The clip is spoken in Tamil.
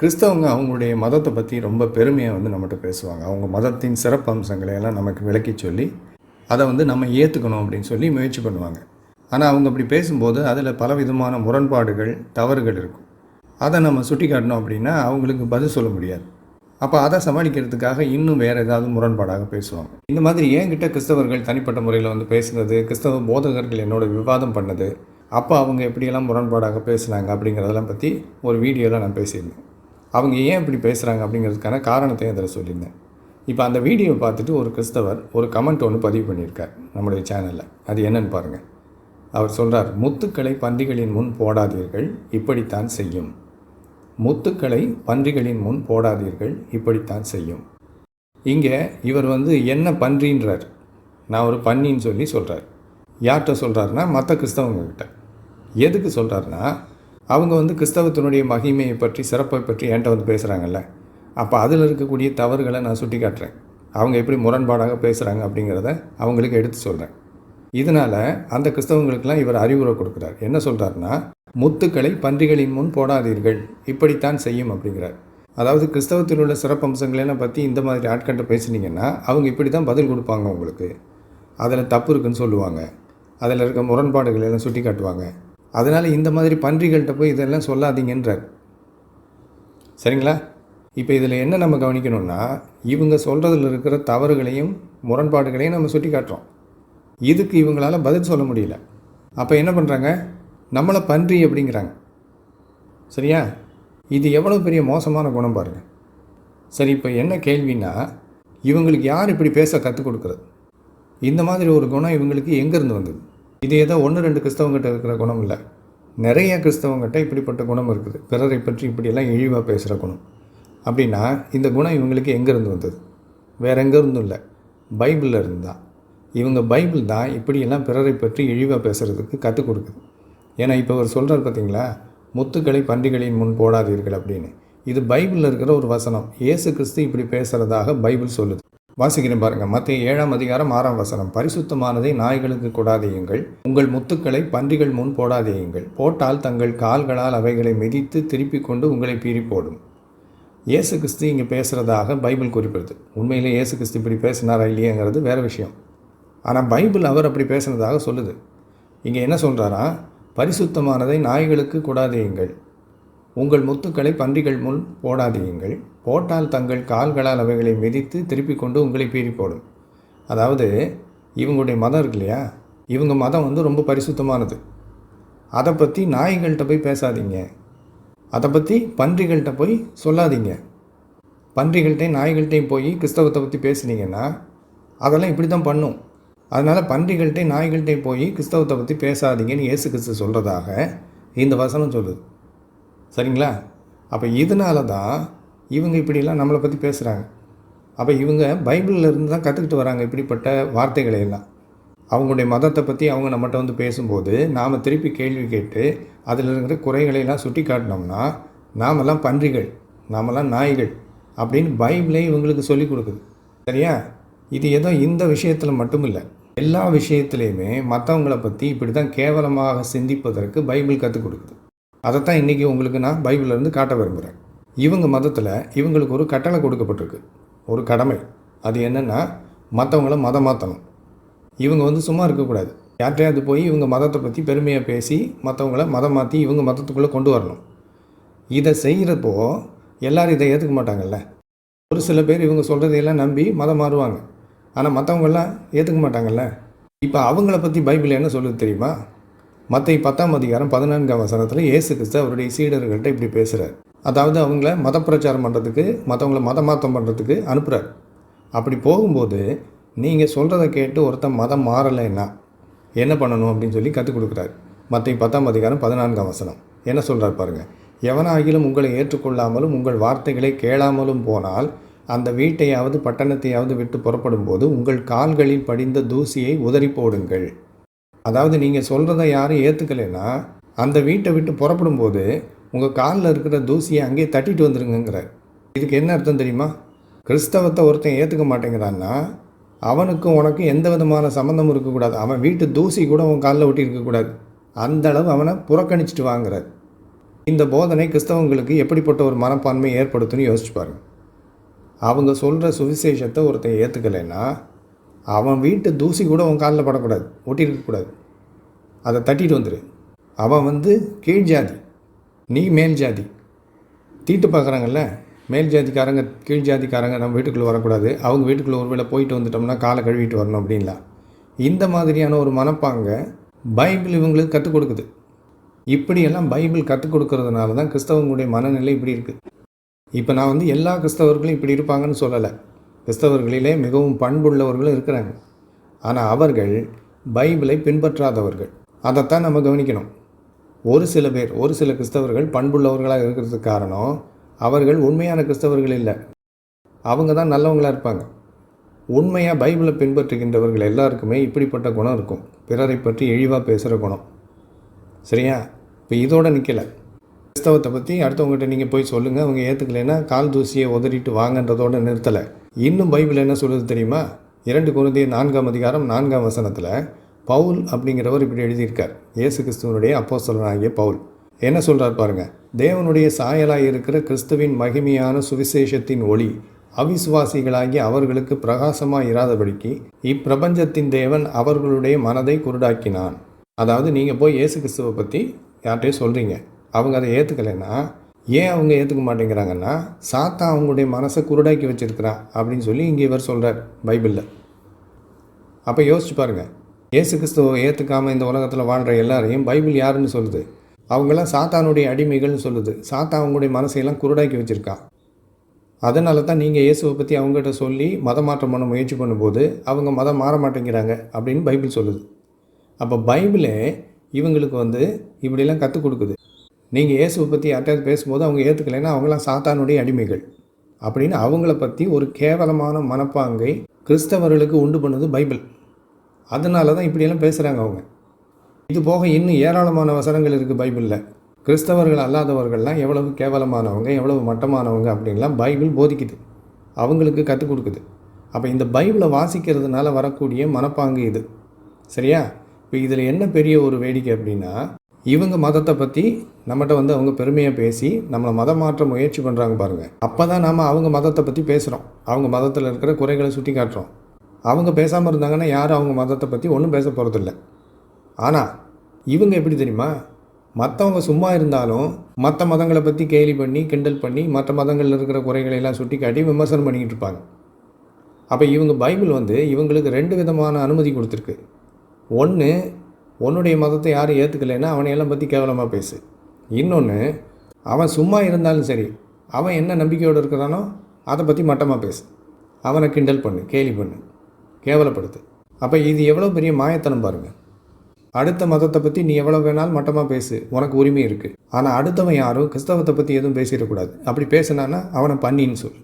கிறிஸ்தவங்க அவங்களுடைய மதத்தை பற்றி ரொம்ப பெருமையாக நம்மகிட்ட பேசுவாங்க. அவங்க மதத்தின் சிறப்பம்சங்களை எல்லாம் நமக்கு விளக்கி சொல்லி, அதை நம்ம ஏற்றுக்கணும் அப்படின்னு சொல்லி முயற்சி பண்ணுவாங்க. ஆனால் அவங்க அப்படி பேசும்போது அதில் பலவிதமான முரண்பாடுகள், தவறுகள் இருக்கும். அதை நம்ம சுட்டி காட்டணும் அப்படின்னா அவங்களுக்கு பதில் சொல்ல முடியாது. அப்போ அதை சமாளிக்கிறதுக்காக இன்னும் வேறு ஏதாவது முரண்பாடாக பேசுவாங்க. இந்த மாதிரி என்கிட்ட கிறிஸ்தவர்கள் தனிப்பட்ட முறையில் பேசுனது, கிறிஸ்தவ போதகர்கள் என்னோட விவாதம் பண்ணது, அப்போ அவங்க எப்படியெல்லாம் முரண்பாடாக பேசுனாங்க அப்படிங்கிறதெல்லாம் பற்றி ஒரு வீடியோவில் நான் பேசியிருந்தேன். அவங்க ஏன் இப்படி பேசுகிறாங்க அப்படிங்கிறதுக்கான காரணத்தையும் அதில் சொல்லியிருந்தேன். இப்போ அந்த வீடியோவை பார்த்துட்டு ஒரு கிறிஸ்தவர் ஒரு கமெண்ட் ஒன்று பதிவு பண்ணியிருக்கார் நம்முடைய சேனலில். அது என்னன்னு பாருங்கள். அவர் சொல்கிறார், முத்துக்களை பன்றிகளின் முன் போடாதீர்கள், இப்படித்தான் செய்யும். முத்துக்களை பன்றிகளின் முன் போடாதீர்கள், இப்படித்தான் செய்யும். இங்கே இவர் என்ன பன்றின்றார், நான் ஒரு பன்னின்னு சொல்லி சொல்கிறார். யார்கிட்ட சொல்கிறாருன்னா மற்ற கிறிஸ்தவங்கக்கிட்ட. எதுக்கு சொல்கிறாருன்னா, அவங்க கிறிஸ்தவத்தினுடைய மகிமையை பற்றி, சிறப்பை பற்றி என்கிட்ட பேசுகிறாங்கல்ல, அப்போ அதில் இருக்கக்கூடிய தவறுகளை நான் சுட்டி காட்டுறேன். அவங்க எப்படி முரண்பாடாக பேசுகிறாங்க அப்படிங்கிறத அவங்களுக்கு எடுத்து சொல்கிறேன். இதனால் அந்த கிறிஸ்தவங்களுக்கெல்லாம் இவர் அறிவுரை கொடுக்குறார். என்ன சொல்கிறாருன்னா, முத்துக்களை பன்றிகளின் முன் போடாதீர்கள், இப்படித்தான் செய்யும் அப்படிங்கிறார். அதாவது கிறிஸ்தவத்தில் உள்ள சிறப்பம்சங்களெல்லாம் பற்றி இந்த மாதிரி ஆட்கள்கிட்ட பேசுனீங்கன்னா அவங்க இப்படி தான் பதில் கொடுப்பாங்க. உங்களுக்கு அதில் தப்பு இருக்குன்னு சொல்லுவாங்க, அதில் இருக்க முரண்பாடுகள் எல்லாம் சுட்டி காட்டுவாங்க. அதனால் இந்த மாதிரி பன்றிகள்கிட்ட போய் இதெல்லாம் சொல்லாதீங்கன்றார். சரிங்களா? இப்போ இதில் என்ன நம்ம கவனிக்கணும்னா, இவங்க சொல்கிறதுல இருக்கிற தவறுகளையும் முரண்பாடுகளையும் நம்ம சுட்டி காட்டுறோம். இதுக்கு இவங்களால் பதில் சொல்ல முடியல. அப்போ என்ன பண்ணுறாங்க, நம்மளை பன்றி அப்படிங்கிறாங்க. சரியா? இது எவ்வளோ பெரிய மோசமான குணம் பாருங்கள். சரி, இப்போ என்ன கேள்வின்னா, இவங்களுக்கு யார் இப்படி பேச கற்றுக் கொடுக்குறது? இந்த மாதிரி ஒரு குணம் இவங்களுக்கு எங்கேருந்து வந்தது? இது ஏதோ 1-2 கிறிஸ்தவங்கிட்ட இருக்கிற குணம் இல்லை. நிறைய கிறிஸ்தவங்கிட்ட இப்படிப்பட்ட குணம் இருக்குது. பிறரை பற்றி இப்படியெல்லாம் இழிவாக பேசுகிற குணம். அப்படின்னா இந்த குணம் இவங்களுக்கு எங்கேருந்து வந்தது? வேறு எங்கேருந்தும் இல்லை, பைபிளில் இருந்து தான். இவங்க பைபிள் தான் இப்படியெல்லாம் பிறரை பற்றி இழிவாக பேசுகிறதுக்கு கற்றுக் கொடுக்குது. ஏன்னா இப்போ அவர் சொல்கிறார் பார்த்தீங்களா, முத்துக்களை பன்றிகளின் முன் போடாதீர்கள் அப்படின்னு. இது பைபிளில் இருக்கிற ஒரு வசனம். இயேசு கிறிஸ்து இப்படி பேசுகிறதாக பைபிள் சொல்லுது. வாசிக்கிறேன் பாருங்கள். மத்தேயு 7ஆம் அதிகாரம் 6ஆம் வசனம். பரிசுத்தமானதை நாய்களுக்கு கொடாதேயுங்கள், உங்கள் முத்துக்களை பன்றிகள் முன் போடாதேயுங்கள், போட்டால் தங்கள் கால்களால் அவைகளை மிதித்து திருப்பி கொண்டு உங்களை பீறி போடும். இயேசு கிறிஸ்து இங்கே பேசுகிறதாக பைபிள் குறிப்பிடுது. உண்மையிலே இயேசு கிறிஸ்து இப்படி பேசினாரா இல்லையங்கிறது வேறு விஷயம். ஆனால் பைபிள் அவர் அப்படி பேசுனதாக சொல்லுது. இங்கே என்ன சொல்கிறாரா, பரிசுத்தமானதை நாய்களுக்கு கொடாதேயுங்கள், உங்கள் முத்துக்களை பன்றிகள் முன் போடாதீங்கள், போட்டால் தங்கள் கால்களால் அவைகளை மிதித்து திருப்பி கொண்டு உங்களை பீறி போடும். அதாவது இவங்களுடைய மதம் இருக்கு இல்லையா, இவங்க மதம் ரொம்ப பரிசுத்தமானது. அதை பற்றி நாய்கள்கிட்ட போய் பேசாதீங்க, அதை பற்றி பன்றிகள்கிட்ட போய் சொல்லாதீங்க. பன்றிகள்கிட்டையும் நாய்கள்கிட்டையும் போய் கிறிஸ்தவத்தை பற்றி பேசுனீங்கன்னா அதெல்லாம் இப்படி தான் பண்ணும். அதனால் பன்றிகள்கிட்டையும் நாய்கள்கிட்டையும் போய் கிறிஸ்தவத்தை பற்றி பேசாதீங்கன்னு இயேசு கிறிஸ்து சொல்கிறதாக இந்த வசனம் சொல்லுது. சரிங்களா? அப்போ இதனால தான் இவங்க இப்படிலாம் நம்மளை பற்றி பேசுகிறாங்க. அப்போ இவங்க பைபிளில் இருந்து தான் கற்றுக்கிட்டு வராங்க இப்படிப்பட்ட வார்த்தைகளை எல்லாம். அவங்களுடைய மதத்தை பற்றி அவங்க நம்மகிட்ட பேசும்போது நாம் திருப்பி கேள்வி கேட்டு அதில் இருக்கிற குறைகளையெல்லாம் சுட்டி காட்டினோம்னா நாமெல்லாம் பன்றிகள், நாமெல்லாம் நாய்கள் அப்படின்னு பைபிளே இவங்களுக்கு சொல்லி கொடுக்குது. சரியா? இது ஏதோ இந்த விஷயத்தில் மட்டும் இல்லை, எல்லா விஷயத்துலையுமே மற்றவங்களை பற்றி இப்படி தான் கேவலமாக சிந்திப்பதற்கு பைபிள் கற்றுக் கொடுக்குது. அதைத்தான் இன்றைக்கி உங்களுக்கு நான் பைபிளிலேருந்து காட்ட விரும்புகிறேன். இவங்க மதத்தில் இவங்களுக்கு ஒரு கட்டளை கொடுக்கப்பட்டிருக்கு, ஒரு கடமை. அது என்னென்னா, மற்றவங்கள மதம் மாற்றணும். இவங்க சும்மா இருக்கக்கூடாது. யார்கிட்டையாவது போய் இவங்க மதத்தை பற்றி பெருமையாக பேசி மற்றவங்கள மதம் மாற்றி இவங்க மதத்துக்குள்ளே கொண்டு வரணும். இதை செய்கிறப்போ எல்லோரும் இதை ஏற்றுக்க மாட்டாங்கல்ல. ஒரு சில பேர் இவங்க சொல்கிறதையெல்லாம் நம்பி மதம் மாறுவாங்க. ஆனால் மற்றவங்களாம் ஏற்றுக்க மாட்டாங்கல்ல. இப்போ அவங்கள பற்றி பைபிள் என்ன சொல்லுது தெரியுமா? மத்தேயு 10ஆம் அதிகாரம் 14ஆம் வசனத்தில் இயேசு கிறிஸ்து அவருடைய சீடர்கள்ட்ட இப்படி பேசுகிறார். அதாவது அவங்கள மத பிரச்சாரம் பண்ணுறதுக்கு, மற்றவங்கள மதமாற்றம் பண்ணுறதுக்கு அனுப்புகிறார். அப்படி போகும்போது நீங்கள் சொல்கிறத கேட்டு ஒருத்தன் மதம் மாறலைன்னா என்ன பண்ணணும் அப்படின்னு சொல்லி கற்றுக் கொடுக்குறாரு. மத்தேயு 10ஆம் அதிகாரம் 14ஆம் வசனம் என்ன சொல்கிறார் பாருங்கள். எவனாகிலும் உங்களை ஏற்றுக்கொள்ளாமலும் உங்கள் வார்த்தைகளை கேளாமலும் போனால் அந்த வீட்டையாவது பட்டணத்தையாவது விட்டு புறப்படும் போது உங்கள் கால்களில் படிந்த தூசியை உதறி போடுங்கள். அதாவது நீங்கள் சொல்கிறத யாரும் ஏற்றுக்கலைன்னா அந்த வீட்டை விட்டு புறப்படும் போது உங்கள் காலில் இருக்கிற தூசியை அங்கேயே தட்டிட்டு வந்துருங்கிறார். இதுக்கு என்ன அர்த்தம் தெரியுமா? கிறிஸ்தவத்தை ஒருத்தன் ஏற்றுக்க மாட்டேங்கிறான்னா அவனுக்கும் உனக்கும் எந்த விதமான சம்மந்தமும் இருக்கக்கூடாது. அவன் வீட்டு தூசி கூட உன் காலில் ஒட்டி இருக்கக்கூடாது. அந்த அளவு அவனை புறக்கணிச்சிட்டு வாங்குறார். இந்த போதனை கிறிஸ்தவங்களுக்கு எப்படிப்பட்ட ஒரு மனப்பான்மை ஏற்படுத்துன்னு யோசிச்சு பாருங்க. அவங்க சொல்கிற சுவிசேஷத்தை ஒருத்தன் ஏற்றுக்கலைன்னா அவன் வீட்டு தூசி கூட உன் காலில் படக்கூடாது, ஒட்டியிருக்கக்கூடாது. அதை தட்டிட்டு வந்துடு. அவன் கீழ் ஜாதி, நீ மேல் ஜாதி. தீட்டு பார்க்குறாங்கல்ல, மேல் ஜாதிக்காரங்க கீழ் ஜாதிக்காரங்க நம்ம வீட்டுக்குள்ளே வரக்கூடாது, அவங்க வீட்டுக்குள்ளே ஒரு வேளை போயிட்டு வந்துட்டோம்னா காலை கழுவிட்டு வரணும் அப்படின்லாம். இந்த மாதிரியான ஒரு மனப்பாங்கை பைபிள் இவங்களுக்கு கற்றுக் கொடுக்குது. இப்படியெல்லாம் பைபிள் கற்றுக் கொடுக்கறதுனால தான் கிறிஸ்தவங்களுடைய மனநிலை இப்படி இருக்குது. இப்போ நான் எல்லா கிறிஸ்தவர்களும் இப்படி இருப்பாங்கன்னு சொல்லலை. கிறிஸ்தவர்களிலே மிகவும் பண்புள்ளவர்களும் இருக்கிறாங்க. ஆனால் அவர்கள் பைபிளை பின்பற்றாதவர்கள். அதைத்தான் நம்ம கவனிக்கணும். ஒரு சில கிறிஸ்தவர்கள் பண்புள்ளவர்களாக இருக்கிறதுக்கு காரணம் அவர்கள் உண்மையான கிறிஸ்தவர்கள் இல்லை, அவங்க தான் நல்லவங்களாக இருப்பாங்க. உண்மையாக பைபிளை பின்பற்றுகின்றவர்கள் எல்லாருக்குமே இப்படிப்பட்ட குணம் இருக்கும், பிறரை பற்றி இழிவாக பேசுகிற குணம். சரியா? இப்போ இதோடு நிற்கலை. கிறிஸ்தவத்தை பற்றி அடுத்தவங்ககிட்ட நீங்கள் போய் சொல்லுங்கள், அவங்க ஏற்றுக்கலைன்னா கால் தூசியை உதறிட்டு வாங்கன்றதோடு நிறுத்தலை. இன்னும் பைபிள் என்ன சொல்லுது தெரியுமா? 2 கொரிந்தியர் 4ஆம் அதிகாரம் 4ஆம் வசனத்தில் பவுல் அப்படிங்கிறவர் இப்படி எழுதியிருக்கார். இயேசு கிறிஸ்துவனுடைய அப்போஸ்தலனாகிய பவுல் என்ன சொல்கிறார் பாருங்கள். தேவனுடைய சாயலாக இருக்கிற கிறிஸ்துவின் மகிமையான சுவிசேஷத்தின் ஒளி அவிசுவாசிகளாகி அவர்களுக்கு பிரகாசமாக இராதபடிக்கு இப்பிரபஞ்சத்தின் தேவன் அவர்களுடைய மனதை குருடாக்கினான். அதாவது நீங்கள் போய் இயேசு கிறிஸ்துவை பற்றி யார்கிட்டையும் சொல்கிறீங்க, அவங்க அதை ஏற்றுக்கலைன்னா, ஏன் அவங்க ஏற்றுக்க மாட்டேங்கிறாங்கன்னா சாத்தான் அவங்களுடைய மனசை குருடாக்கி வச்சுருக்கிறான் அப்படின்னு சொல்லி இங்கே இவர் சொல்கிறார் பைபிளில். அப்போ யோசிச்சு பாருங்கள், இயேசு கிறிஸ்துவை ஏற்றுக்காமல் இந்த உலகத்தில் வாழ்கிற எல்லாரையும் பைபிள் யாருன்னு சொல்லுது? அவங்களாம் சாத்தானுடைய அடிமைகள்னு சொல்லுது. சாத்தான் அவங்களுடைய மனசையெல்லாம் குருடாக்கி வச்சுருக்கான். அதனால தான் நீங்கள் இயேசுவை பற்றி அவங்ககிட்ட சொல்லி மதம் மாற்றம் பண்ண முயற்சி பண்ணும்போது அவங்க மதம் மாற மாட்டேங்கிறாங்க அப்படின்னு பைபிள் சொல்லுது. அப்போ பைபிளே இவங்களுக்கு இப்படிலாம் கற்றுக் கொடுக்குது. நீங்கள் இயேசுவை பற்றி யார்ட்டாவது பேசும்போது அவங்க ஏற்றுக்கலைன்னா அவங்களாம் சாத்தானுடைய அடிமைகள் அப்படின்னு அவங்கள பற்றி ஒரு கேவலமான மனப்பாங்கை கிறிஸ்தவர்களுக்கு உண்டு பண்ணுது பைபிள். அதனால தான் இப்படியெல்லாம் பேசுகிறாங்க அவங்க. இது போக இன்னும் ஏராளமான வசனங்கள் இருக்குது பைபிளில். கிறிஸ்தவர்கள் அல்லாதவர்கள்லாம் எவ்வளவு கேவலமானவங்க, எவ்வளவு மட்டமானவங்க அப்படின்லாம் பைபிள் போதிக்குது, அவங்களுக்கு கற்றுக் கொடுக்குது. அப்போ இந்த பைபிளை வாசிக்கிறதுனால வரக்கூடிய மனப்பாங்கு இது. சரியா? இப்போ இதில் என்ன பெரிய ஒரு வேடிக்கை அப்படின்னா, இவங்க மதத்தை பற்றி நம்மகிட்ட அவங்க பெருமையாக பேசி நம்மளை மதம் மாற்ற முயற்சி பண்ணுறாங்க பாருங்கள். அப்போ தான் நாம் அவங்க மதத்தை பற்றி பேசுகிறோம், அவங்க மதத்தில் இருக்கிற குறைகளை சுட்டி காட்டுறோம். அவங்க பேசாமல் இருந்தாங்கன்னா யாரும் அவங்க மதத்தை பற்றி ஒன்றும் பேச போகிறதில்ல. ஆனால் இவங்க எப்படி தெரியுமா? மற்றவங்க சும்மா இருந்தாலும் மற்ற மதங்களை பற்றி கேலி பண்ணி கிண்டல் பண்ணி மற்ற மதங்களில் இருக்கிற குறைகளையெல்லாம் சுட்டி காட்டி விமர்சனம் பண்ணிக்கிட்டு இருப்பாங்க. அப்போ இவங்க பைபிள் இவங்களுக்கு 2 விதமான அனுமதி கொடுத்துருக்கு. ஒன்று, உன்னுடைய மதத்தை யாரும் ஏற்றுக்கலைன்னா அவனையெல்லாம் பற்றி கேவலமாக பேசு. இன்னொன்று, அவன் சும்மா இருந்தாலும் சரி, அவன் என்ன நம்பிக்கையோடு இருக்கிறானோ அதை பற்றி மட்டமாக பேசு, அவனை கிண்டல் பண்ணு, கேலி பண்ணு, கேவலப்படுத்து. அப்போ இது எவ்வளோ பெரிய மாயத்தனம் பாருங்கள். அடுத்த மதத்தை பற்றி நீ எவ்வளோ வேணாலும் மட்டமாக பேசு, உனக்கு உரிமை இருக்குது. ஆனால் அடுத்தவன் யாரும் கிறிஸ்தவத்தை பற்றி எதுவும் பேசிடக்கூடாது. அப்படி பேசினான்னா அவனை பண்ணின்னு சொல்லு.